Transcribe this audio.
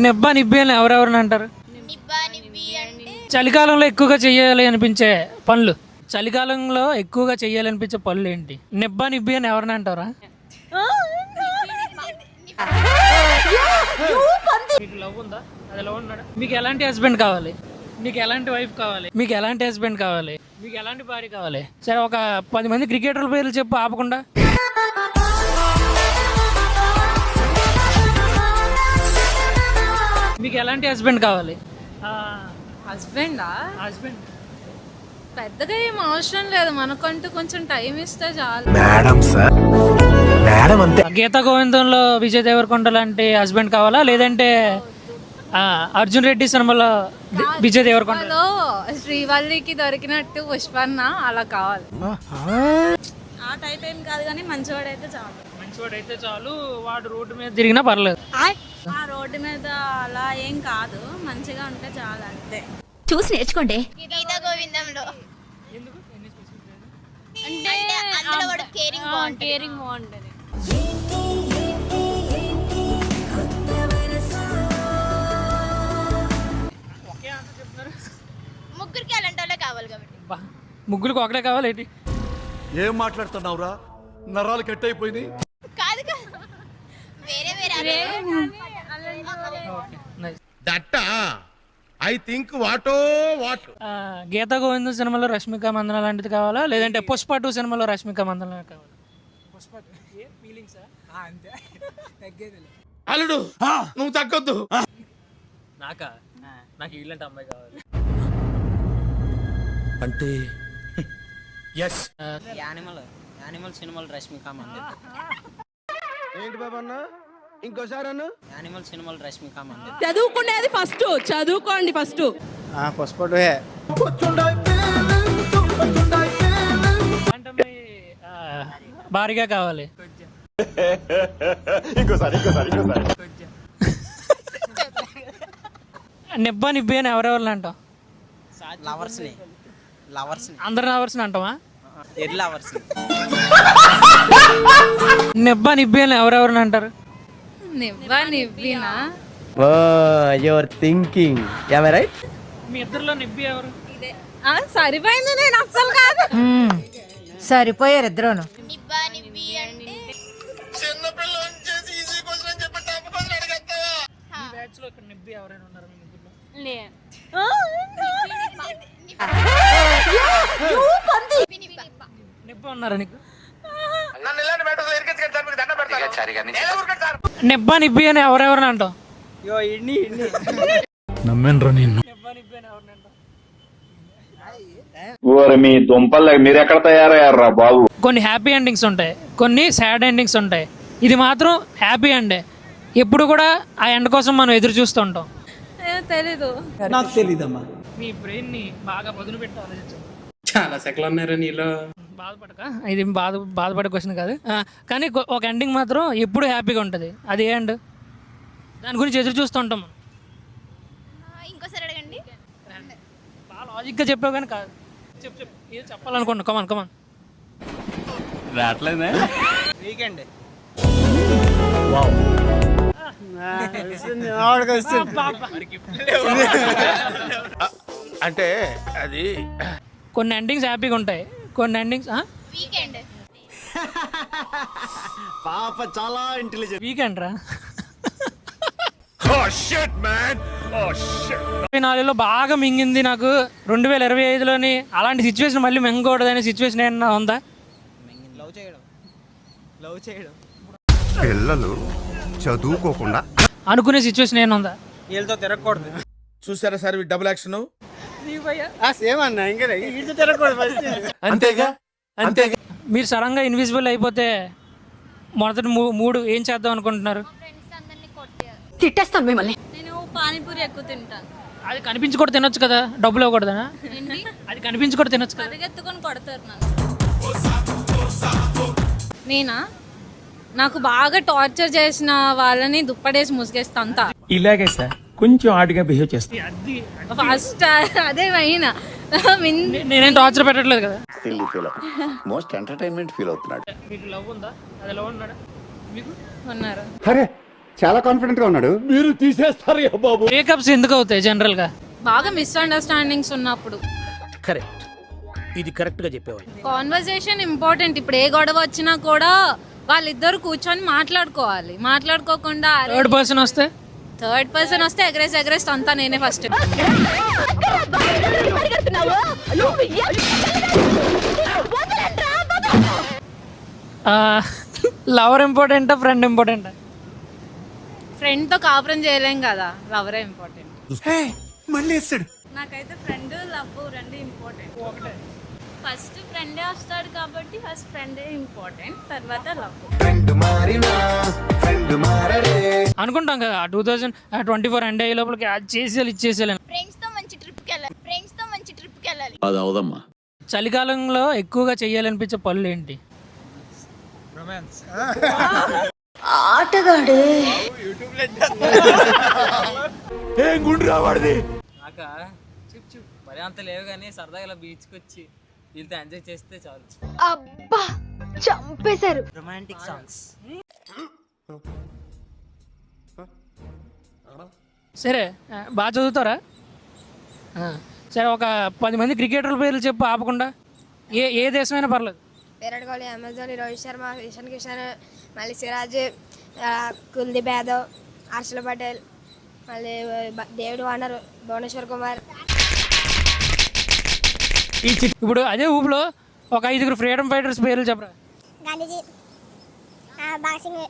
నిబ్బా నిబ్బి అని ఎవరెవరిని అంటారు? చలికాలంలో ఎక్కువగా చెయ్యాలి అనిపించే పనులు, చలికాలంలో ఎక్కువగా చెయ్యాలనిపించే పనులు ఏంటి? నిబ్బా నిబ్బి అని ఎవరిని అంటారా? మీకు లవ్ ఉందా? అది లవ్ ఉన్నాడా? మీకు ఎలాంటి హస్బెండ్ కావాలి? మీకు ఎలాంటి వైఫ్ కావాలి? మీకు ఎలాంటి హస్బెండ్ కావాలి? మీకు ఎలాంటి భార్య కావాలి? సరే, ఒక 10 మంది క్రికెటర్ల పేర్లు చెప్పు ఆపకుండా. మీకు ఎలాంటి హస్బెండ్ కావాలి? హస్బెండా? హస్బెండ్ పెద్దగా ఏం అవసరం లేదు, మనకంటూ కొంచెం టైం ఇస్తే చాలు. మేడం సార్, మేడం అంతే. గీతా గోవిందంలో విజయ్ దేవరకొండ లాంటి హస్బెండ్ కావాలా, లేదంటే అర్జున్ రెడ్డి సినిమాలో విజయ్ దేవరకొండ? శ్రీవల్లికి దొరికినట్టు పుష్పన్న అలా కావాలి. ఆ టైప్ ఏం కాదు కానీ మంచివాడైతే చాలు. మంచివాడైతే చాలు. వాడు రోడ్డు మీద తిరిగినా పర్లేదు. ఆ రోడ్డు మీద అలా ఏం కాదు, మంచిగా ఉంటే చాలు అంతే. చూసి నేర్చుకోండి. గీతా గోవిందంలో ఎందుకు? అంటే అందులో వాడు కేరింగ్ బాగుంటది. ఒకే ఆన్సర్ చెప్తున్నారు. ముగ్గురికి అలాంటి వాళ్ళే కావాలి కాబట్టి. ముగ్గురికి ఒకటే కావాలి ఏంటి? ఏం మాట్లాడుతున్నావురా? నరాలు కట్ అయిపోయింది. కాదు కాదు, వేరే వేరే దట్ ఐ థింక్ వాటో వాట్. గీతా గోవిందం సినిమాలో రష్మిక మందన లాంటిది కావాలా, లేదంటే పుష్ప 2 సినిమాలో రష్మిక మందన కావాలా? అల్లుడు నువ్వు తగ్గొద్దు. నాకు ఇలాంటి అమ్మాయి కావాలి. అంటే ఎస్. యానిమల్ సినిమాలు రష్మిక మందన. ఏంటి బాబా అన్న, ఇంకోసారి అన్న. యానిమల్ సినిమాలు రష్మిక మందన. చదువుకునేది ఫస్ట్, చదువుకోండి ఫస్ట్. పుష్పడే అంటే అమ్మాయి భారీగా కావాలి. నిబ్బా నిబ్బి అని ఎవరెవరిని అంటాం? లవర్స్ అందరు లవర్స్ అంటావా? లవర్స్. నిబ్బా నిబ్బి అని ఎవరెవరిని అంటారు? నివ్వినా your thinking am I right? మీ ఇద్దరులో నిబ్బి ఎవరు? సరిపోయింది, నేను అస్సలు కాదు. సరిపోయారు ఇద్దరును. నిబ్బా నిబ్బి అంటే మీ బ్యాచ్ లో ఇక్కడ నిబ్బి ఎవరైనా ఉన్నారు మీ ముగ్గురులో? నిబ్బ ఉన్నారా నీకు? నిబ్బా నిబ్బి అని ఎవరెవరిని అంటాం? నమ్మేనరా నిన్ను. నిబ్బా నిబ్బి అని ఎవరిని అంటాం? మీ దుంపలు మీరు ఎక్కడ తయారయ్యారా బాబు? కొన్ని హ్యాపీ ఎండింగ్స్ ఉంటాయి, కొన్ని సాడ్ ఎండింగ్స్ ఉంటాయి. ఇది మాత్రం హ్యాపీ ఎండే. ఎప్పుడు కూడా ఆ ఎండ్ కోసం మనం ఎదురు చూస్తూ ఉంటాం. తెలీదు. నాకు తెలీదమ్మా. మీ బ్రెయిన్ ని బాగా పదును పెట్టి ఆలోచించు. చాలా సెకలు ఉన్నారా నీలో? బాధపడక, ఇది బాధపడే క్వశ్చన్ కాదు. కానీ ఒక ఎండింగ్ మాత్రం ఎప్పుడు హ్యాపీగా ఉంటుంది. అది ఏ ఎండ్? దాని గురించి ఎదురు చూస్తూ ఉంటాం మనం. ఇంకోసారి అడగండి. బాగా లాజిక్గా చెప్పావు కానీ కాదు. చెప్పు ఏదో చెప్పాలనుకోండి. కమాన్ రావట్లేదే. వీకెండ్ అంటే అది కొన్ని ఎండింగ్స్ హ్యాపీగా ఉంటాయి, కొన్ని ఎండింగ్స్ వీకెండ్. పాప చాలా ఇంటెలిజెంట్. వీకెండ్ రా. oh shit man, oh shit. 2024లో బాగా మింగింది నాకు 2025లోని. అలాంటి సిచ్యువేషన్ మళ్ళీ మింగకూడదనే సిచ్యువేషన్ ఏమన్నా ఉందా? లవ్ చేయడం పిల్లలు చదువుకోకుండా అనుకునే సిచ్యువేషన్ ఏమన్నా ఉందా? వీళ్ళతో తిరగకూడదు. చూసారా సార్ డబుల్ యాక్షన్. సేమ్ అన్న, ఇంకా వీళ్ళతో తిరగకూడదు. అంతేగా అంతేగా. మీరు సడన్గా ఇన్విజిబుల్ అయిపోతే మొదటి 3 ఏం చేద్దాం అనుకుంటున్నారు? ఫ్రెండ్స్ అందరినీ కొట్టేయాలి. తిట్టేస్తాను మిమ్మల్ని. నేను పానీపూరి ఎక్కువ తింటాను. అది కనిపించి కూడా తినొచ్చు కదా, డబ్బులు ఇవ్వకూడదనా? అది కనిపించి కూడా తినొచ్చు కదా. పరిగెత్తుకొని కొడతారు నన్ను. నేనా? నాకు బాగా టార్చర్ చేసిన వాళ్ళని దుప్పడేసి ముసుగేస్తా అంతా. ఇలాగే సార్ కొంచెం ఆడిగా బిహేవ్ చేస్తా. అది ఫస్ట్ అదే అయినా నేనేం టార్చర్ పెట్టట్లేదు కదా. మోస్ట్ ఎంటర్టైన్మెంట్ ఫీల్ అవుతున్నాడు. మీకు లవ్ ఉందా? అది లవ్ ఉన్నాడా మీకు? ఉన్నారు. అరే చాలా కాన్ఫిడెంట్ గా ఉన్నాడు. మీరు తీసేస్తారు బాబు. బ్రేకప్స్ ఎందుకు అవుతాయి జనరల్గా? బాగా మిస్అండర్స్టాండింగ్స్ ఉన్నప్పుడు. కరెక్ట్, ఇది కరెక్ట్ గా చెప్పేవా. Conversation important. ఇప్పుడు ఏ గొడవ వచ్చినా కూడా వాళ్ళిద్దరు కూర్చొని మాట్లాడుకోవాలి. మాట్లాడుకోకుండా థర్డ్ పర్సన్ వస్తే ఎగరేసి అంతా నేనే ఫస్ట్. లవర్ ఇంపార్టెంటా ఫ్రెండ్ ఇంపార్టెంటా? ఫ్రెండ్ తో కాపురం చేయలేం కదా, లవరే ఇంపార్టెంట్. మళ్ళీ వేస్తాడు. నాకైతే ఫ్రెండ్ లవ్ రెండు ఇంపార్టెంట్. ఫస్ట్ ఫ్రెండే వస్తాడు కాబట్టి ఫస్ట్ ఫ్రెండే ఇంపార్టెంట్, తర్వాత లవ్. అనుకుంటాం కదా 2024 ఎండ్ అయ్యే లోపలికి అది చేసేయాలి ఇచ్చేసేయాలి. ఫ్రెండ్స్ తో మంచి ట్రిప్కి వెళ్ళాలి. అది అవదమ్మా. చలికాలంలో ఎక్కువగా చెయ్యాలనిపించే పనులు ఏంటి? ఆటగాడే ఏం గుండు రావాడిది. మరి అంత లేవు కానీ సరదాగా ఇలా బీచ్కి వచ్చి వీళ్ళతో ఎంజాయ్ చేస్తే చాలు. అబ్బా చంపేశారు. Romantic songs. సరే బాగా చదువుతారా? సరే ఒక 10 మంది క్రికెటర్ల పేర్లు చెప్పు ఆపకుండా. ఏ దేశమైనా పర్లేదు. విరాట్ కోహ్లీ, MS ధోని, రోహిత్ శర్మ, ఇషాన్ కిషన్, మళ్ళీ సిరాజ్, కుల్దీప్ యాదవ్, హర్షల్ పటేల్, మళ్ళీ డేవిడ్ వార్నర్, భువనేశ్వర్ కుమార్. ఇప్పుడు అదే ఊపులో ఒక 5 ఫ్రీడమ్ ఫైటర్స్ పేర్లు చెప్పరా. గాంధీజీ, భగత్ సింగ్,